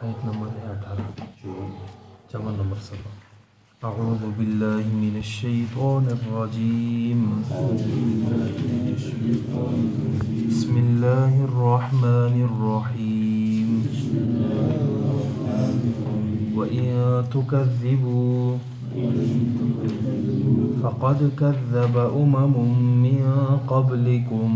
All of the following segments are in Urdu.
آیت نمبر ہے 18 54 نمبر صفحہ. اعوذ باللہ من الشیطان الرجیم. بسم اللہ الرحمن الرحیم. وَإِن تُكَذِّبُوا فَقَدْ كَذَّبَ أُمَمٌ مِّن قَبْلِكُمْ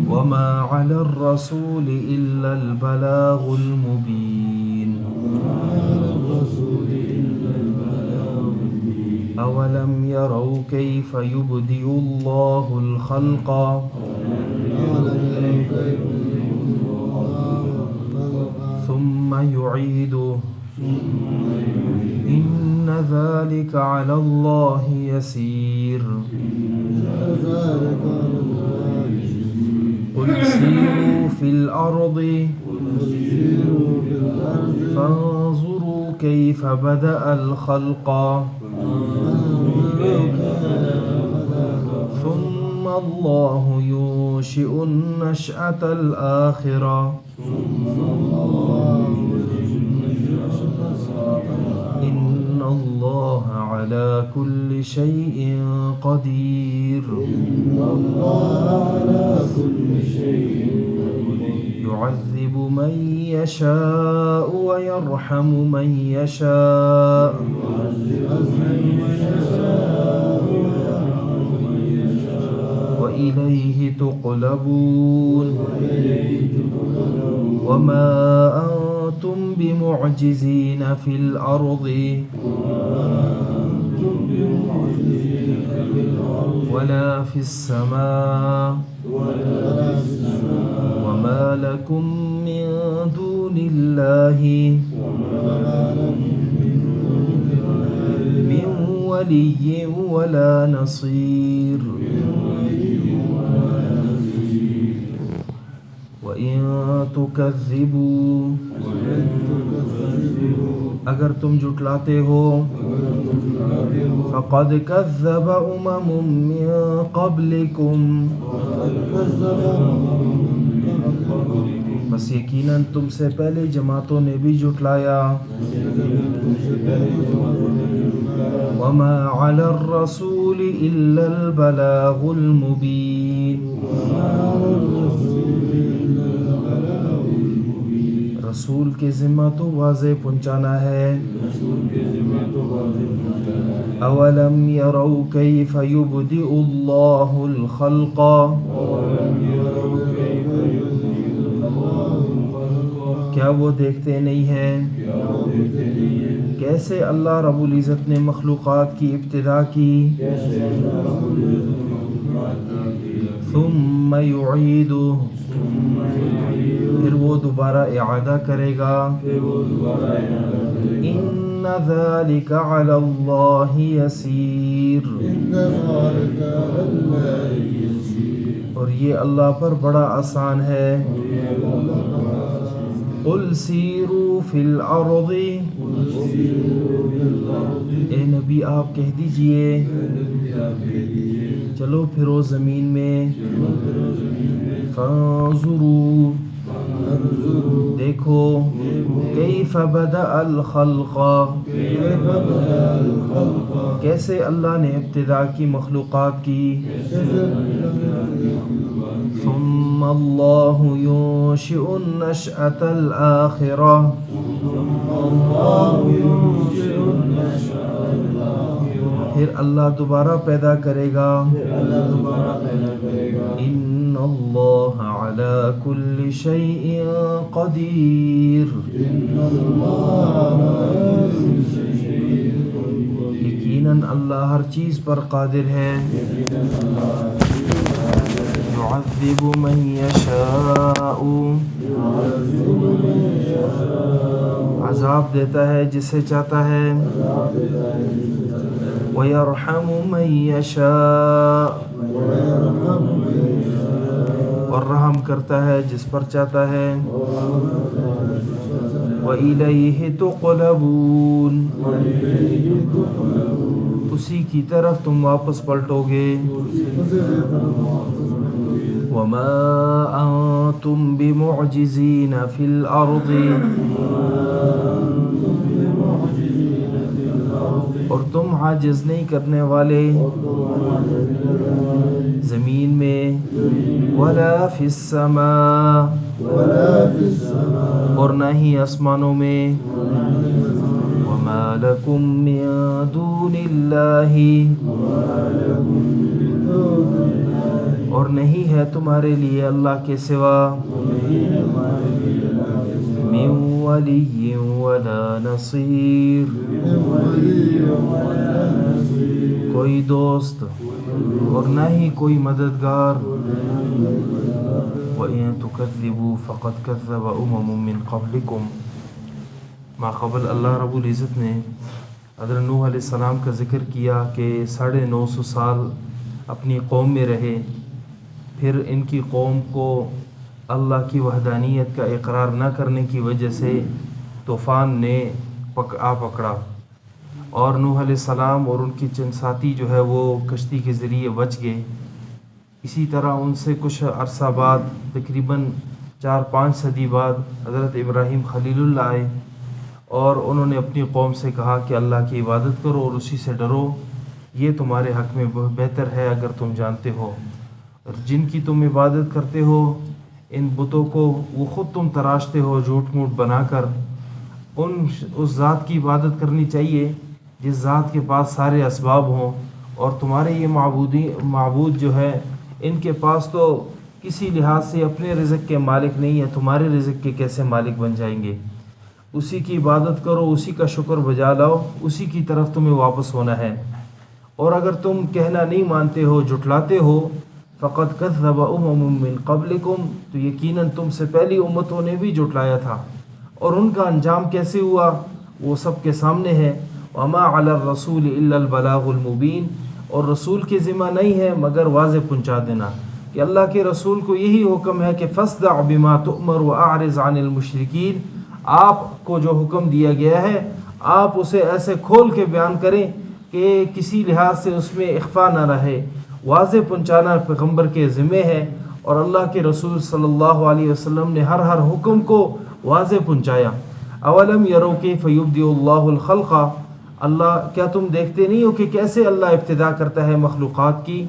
وَمَا عَلَى الرَّسُولِ إِلَّا الْبَلَاغُ الْمُبِينُ. أَوَلَمْ يَرَوْا كَيْفَ يُبْدِئُ اللَّهُ الْخَلْقَ ثُمَّ يُعِيدُهُ إِنَّ ذَلِكَ عَلَى اللَّهِ يَسِيرٌ. قُلْ سِيرُوا فِي الْأَرْضِ فَانظُرُوا كَيْفَ بَدَأَ الْخَلْقَ ثُمَّ اللَّهُ يُنشِئُ النَّشْأَةَ الْآخِرَةَ إِنَّ اللَّهَ عَلَى كُلِّ شَيْءٍ قَدِيرٌ. يُعَذِّبُ مَن يَشَاءُ وَيَرْحَمُ مَن يَشَاءُ وَإِلَيْهِ تُقْلَبُونَ. وَمَا أَنْتُمْ بِمُعْجِزِينَ فِي الْأَرْضِ وَلَا فِي السَّمَاءِ وَمَا لَكُمْ مِنْ دُونِ اللَّهِ مِنْ وَلِيٍّ وَلَا نَصِيرٍ. وَإِن تُكَذِّبُوا اگر تم جھٹلاتے ہو فَقَدْ كَذَّبَ أُمَمٌ مِّن قَبْلِكُمْ بس یقیناً تم سے پہلے جماعتوں نے بھی جھٹلایا. وَمَا عَلَى الرَّسُولِ إِلَّا الْبَلَاغُ الْمُبِينُ. رسول کے ذمہ تو واضح پہنچانا ہے. اولم يروا كيف يبدئ الله الخلق کیا وہ دیکھتے نہیں ہیں کیسے اللہ رب العزت نے مخلوقات کی ابتدا کی. ثم يعيده پھر وہ دوبارہ اعادہ کرے گا. ان ذلك على اللہ یسیر اور یہ اللہ پر بڑا آسان ہے. قل سیروا فی الارض اے نبی آپ کہہ دیجئے چلو پھرو زمین میں. فانظروا دیکھو کیف بدأ الخلق کیسے اللہ نے ابتدا کی مخلوقات کی. ثم اللہ ينشئ النشأة الآخرة پھر اللہ دوبارہ پیدا کرے گا. ان اللہ علی کل شیء قدیر یقیناً اللہ ہر چیز پر قادر ہے. يعذب من يشاء عذاب دیتا ہے جسے چاہتا ہے. وَيَرْحَمُ مَن يَشَاءُ اور رحم کرتا ہے جس پر چاہتا ہے. وَإِلَيْهِ تُقْلَبُونَ اسی کی طرف تم واپس پلٹو گے. وما أنتم بمعجزين في الأرض اور تم عاجز نہیں کرنے والے زمین میں ولا فی السماء اور نہ ہی آسمانوں میں وما لکم من دون اللہ اور نہیں ہے تمہارے لیے اللہ کے سوا من ولی ولا نصیر کوئی دوست اور نہ ہی کوئی مددگار وَإِن تُكَذِّبُوا فَقَدْ كَذَّبَ أُمَمٌ مِّن قَبْلِكُمْ ما قبل اللہ رب العزت نے حضرت نوح علیہ السلام کا ذکر کیا کہ 950 سال اپنی قوم میں رہے، پھر ان کی قوم کو اللہ کی وحدانیت کا اقرار نہ کرنے کی وجہ سے طوفان نے پکڑا اور نوح علیہ السلام اور ان کی چند ساتھی جو ہے وہ کشتی کے ذریعے بچ گئے۔ اسی طرح ان سے کچھ عرصہ بعد تقریباً 4-5 صدی بعد حضرت ابراہیم خلیل اللہ آئے اور انہوں نے اپنی قوم سے کہا کہ اللہ کی عبادت کرو اور اسی سے ڈرو، یہ تمہارے حق میں بہتر ہے اگر تم جانتے ہو، اور جن کی تم عبادت کرتے ہو ان بتوں کو وہ خود تم تراشتے ہو جھوٹ موٹ بنا کر، اس ذات کی عبادت کرنی چاہیے جس ذات کے پاس سارے اسباب ہوں، اور تمہارے یہ معبود جو ہے ان کے پاس تو کسی لحاظ سے اپنے رزق کے مالک نہیں ہے، تمہارے رزق کے کیسے مالک بن جائیں گے؟ اسی کی عبادت کرو، اسی کا شکر بجا لاؤ، اسی کی طرف تمہیں واپس ہونا ہے، اور اگر تم کہنا نہیں مانتے ہو، جھٹلاتے ہو فقط کذب امم من قبلکم تو یقیناً تم سے پہلی امتوں نے بھی جھٹلایا تھا، اور ان کا انجام کیسے ہوا وہ سب کے سامنے ہے۔ وما علی الرسول الا البلاغ المبین، اور رسول کی ذمہ نہیں ہے مگر واضح پہنچا دینا، کہ اللہ کے رسول کو یہی حکم ہے کہ فاصدع بما تؤمر واعرض عن المشرکین، آپ کو جو حکم دیا گیا ہے آپ اسے ایسے کھول کے بیان کریں کہ کسی لحاظ سے اس میں اخفا نہ رہے، واضح پہنچانا پیغمبر کے ذمہ ہے، اور اللہ کے رسول صلی اللہ علیہ وسلم نے ہر حکم کو واضح پہنچایا۔ اولم یروا کیف یبدئ اللہ الخلق، اللہ کیا تم دیکھتے نہیں ہو کہ کیسے اللہ ابتدا کرتا ہے مخلوقات کی،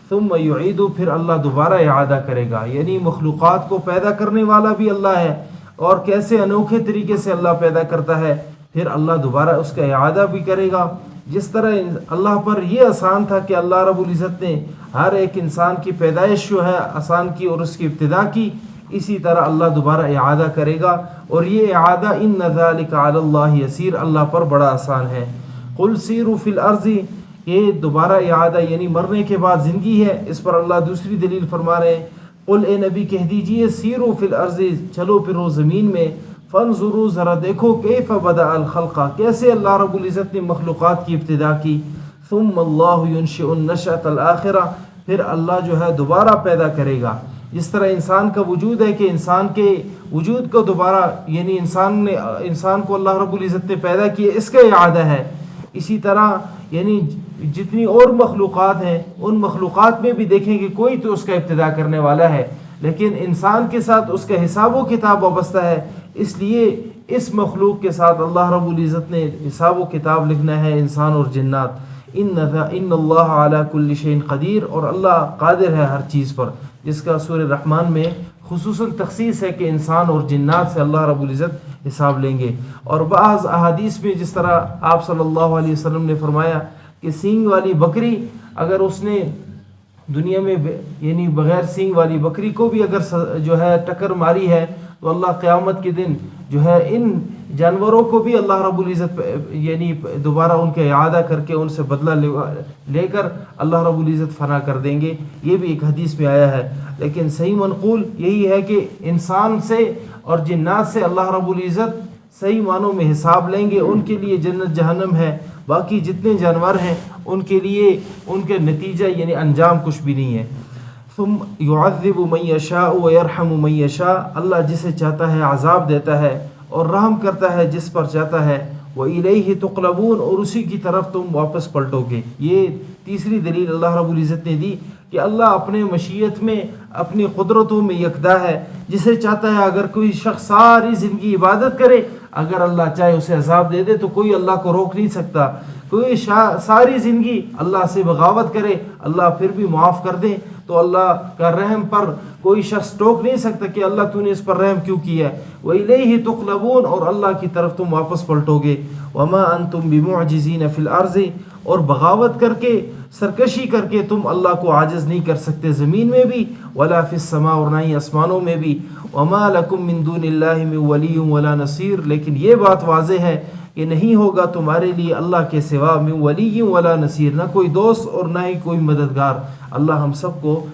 ثم یعید، پھر اللہ دوبارہ اعادہ کرے گا، یعنی مخلوقات کو پیدا کرنے والا بھی اللہ ہے، اور کیسے انوکھے طریقے سے اللہ پیدا کرتا ہے، پھر اللہ دوبارہ اس کا اعادہ بھی کرے گا۔ جس طرح اللہ پر یہ آسان تھا کہ اللہ رب العزت نے ہر ایک انسان کی پیدائش جو ہے آسان کی اور اس کی ابتدا کی، اسی طرح اللہ دوبارہ اعادہ کرے گا، اور یہ اعادہ ان ذالک علی اللہ یسیر، اللہ پر بڑا آسان ہے۔ قل سیروا فی الارض، یہ دوبارہ اعادہ یعنی مرنے کے بعد زندگی ہے، اس پر اللہ دوسری دلیل فرما رہے ہیں، قل اے نبی کہہ دیجئے سیروا فی الارض، چلو پھرو زمین میں، فانظروا ذرا دیکھو کیف بدأ الخلق، کیسے اللہ رب العزت نے مخلوقات کی ابتدا کی، ثم اللہ ینشئ النشأۃ الآخرہ، پھر اللہ جو ہے دوبارہ پیدا کرے گا۔ جس طرح انسان کا وجود ہے کہ انسان کے وجود کو دوبارہ یعنی انسان کو اللہ رب العزت نے پیدا کیا، اس کا اعادہ ہے، اسی طرح یعنی جتنی اور مخلوقات ہیں ان مخلوقات میں بھی دیکھیں کہ کوئی تو اس کا ابتدا کرنے والا ہے، لیکن انسان کے ساتھ اس کا حساب و کتاب وابستہ ہے، اس لیے اس مخلوق کے ساتھ اللہ رب العزت نے حساب و کتاب لکھنا ہے، انسان اور جنات۔ ان اللہ علی کل شیء قدیر، اور اللہ قادر ہے ہر چیز پر، جس کا سورہ رحمان میں خصوصاً تخصیص ہے کہ انسان اور جنات سے اللہ رب العزت حساب لیں گے۔ اور بعض احادیث میں جس طرح آپ صلی اللہ علیہ وسلم نے فرمایا کہ سینگ والی بکری اگر اس نے دنیا میں یعنی بغیر سینگ والی بکری کو بھی اگر جو ہے ٹکر ماری ہے تو اللہ قیامت کے دن جو ہے ان جانوروں کو بھی اللہ رب العزت یعنی دوبارہ ان کے اعادہ کر کے ان سے بدلہ لے کر اللہ رب العزت فنا کر دیں گے، یہ بھی ایک حدیث میں آیا ہے۔ لیکن صحیح منقول یہی ہے کہ انسان سے اور جنات سے اللہ رب العزت صحیح معنوں میں حساب لیں گے، ان کے لیے جنت جہنم ہے، باقی جتنے جانور ہیں ان کے لیے ان کے نتیجہ یعنی انجام کچھ بھی نہیں ہے۔ ثم يعذب من يشاء ويرحم من يشاء، اللہ جسے چاہتا ہے عذاب دیتا ہے اور رحم کرتا ہے جس پر چاہتا ہے، وإلیہ تقلبون، اور اسی کی طرف تم واپس پلٹو گے۔ یہ تیسری دلیل اللہ رب العزت نے دی کہ اللہ اپنے مشیت میں اپنی قدرتوں میں یکدا ہے. جسے چاہتا ہے اگر کوئی شخص ساری زندگی عبادت کرے, اگر اللہ چاہے اسے عذاب دے دے تو کوئی اللہ کو روک نہیں سکتا. کوئی ساری زندگی اللہ سے بغاوت کرے, اللہ پھر بھی معاف کر دے تو اللہ کا رحم پر کوئی شخص ٹوک نہیں سکتا کہ اللہ تو نے اس پر رحم کیوں کیا ہے. وَإِلَيْهِ تُقْلَبُونَ, اور اللہ کی طرف تم واپس پلٹو گے. وَمَا أَنْتُمْ بِمُعْجِزِينَ فِي الْأَرْضِ, اور بغاوت کر کے سرکشی کر کے تم اللہ کو عاجز نہیں کر سکتے زمین میں بھی, ولا فی السماء, اور نہ ہی آسمانوں میں بھی. وما لکم من دون اللہ من ولی ولا نصیر, لیکن یہ بات واضح ہے کہ نہیں ہوگا تمہارے لیے اللہ کے سوا من ولی ولا نصیر, نہ کوئی دوست اور نہ ہی کوئی مددگار. اللہ ہم سب کو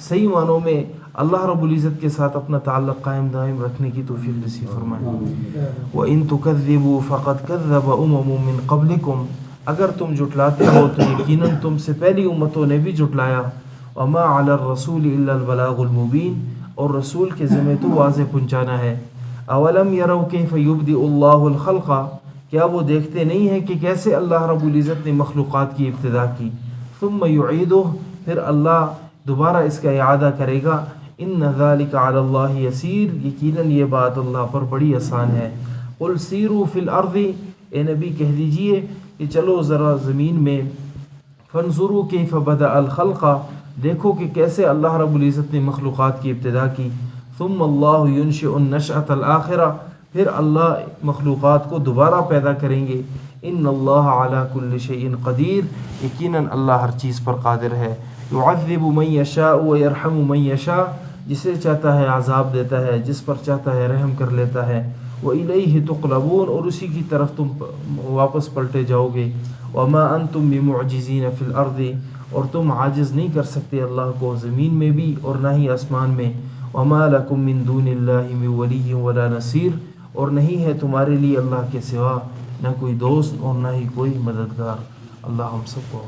صحیح معنوں میں اللہ رب العزت کے ساتھ اپنا تعلق قائم دائم رکھنے کی توفیق نصیب فرمائے. وَإِن تُكَذِّبُوا فَقَدْ كَذَّبَ أُمَمٌ مِّن قَبْلِكُمْ, اگر تم جھٹلاتے ہو تو یقیناً تم سے پہلی امتوں نے بھی جھٹلایا. وَمَا عَلَى الرَّسُولِ إِلَّا الْبَلَاغُ الْمُبِينُ, اور رسول کے ذمہ تو واضح پہنچانا ہے. اولم يروا كيف يبدئ الله الخلق, کیا وہ دیکھتے نہیں ہیں کہ کیسے اللہ رب العزت نے مخلوقات کی ابتدا کی. ثم يعيده, پھر اللہ دوبارہ اس کا اعادہ کرے گا. ان ذلك على الله يسير, یقیناً یہ بات اللہ پر بڑی آسان ہے. قل سیروا فی الارض, اے نبی کہہ دیجئے کہ چلو ذرا زمین میں. فانظروا كيف بدأ الخلق, دیکھو کہ کیسے اللہ رب العزت نے مخلوقات کی ابتدا کی. ثم اللہ ينشئ النشأة الآخرة, پھر اللہ مخلوقات کو دوبارہ پیدا کریں گے. ان اللہ علی کل شیء قدیر, یقیناً اللہ ہر چیز پر قادر ہے. یعذب من یشاء ویرحم من یشاء, جسے چاہتا ہے عذاب دیتا ہے, جس پر چاہتا ہے رحم کر لیتا ہے. وإلیہ تقلبون, اور اسی کی طرف تم واپس پلٹے جاؤ گے. وما انتم بمعجزین فی الارض, اور تم عاجز نہیں کر سکتے اللہ کو زمین میں بھی اور نہ ہی آسمان میں. وما لکم من دون اللہ من ولی ولا نصیر, اور نہیں ہے تمہارے لیے اللہ کے سوا نہ کوئی دوست اور نہ ہی کوئی مددگار. اللہ ہم سب کو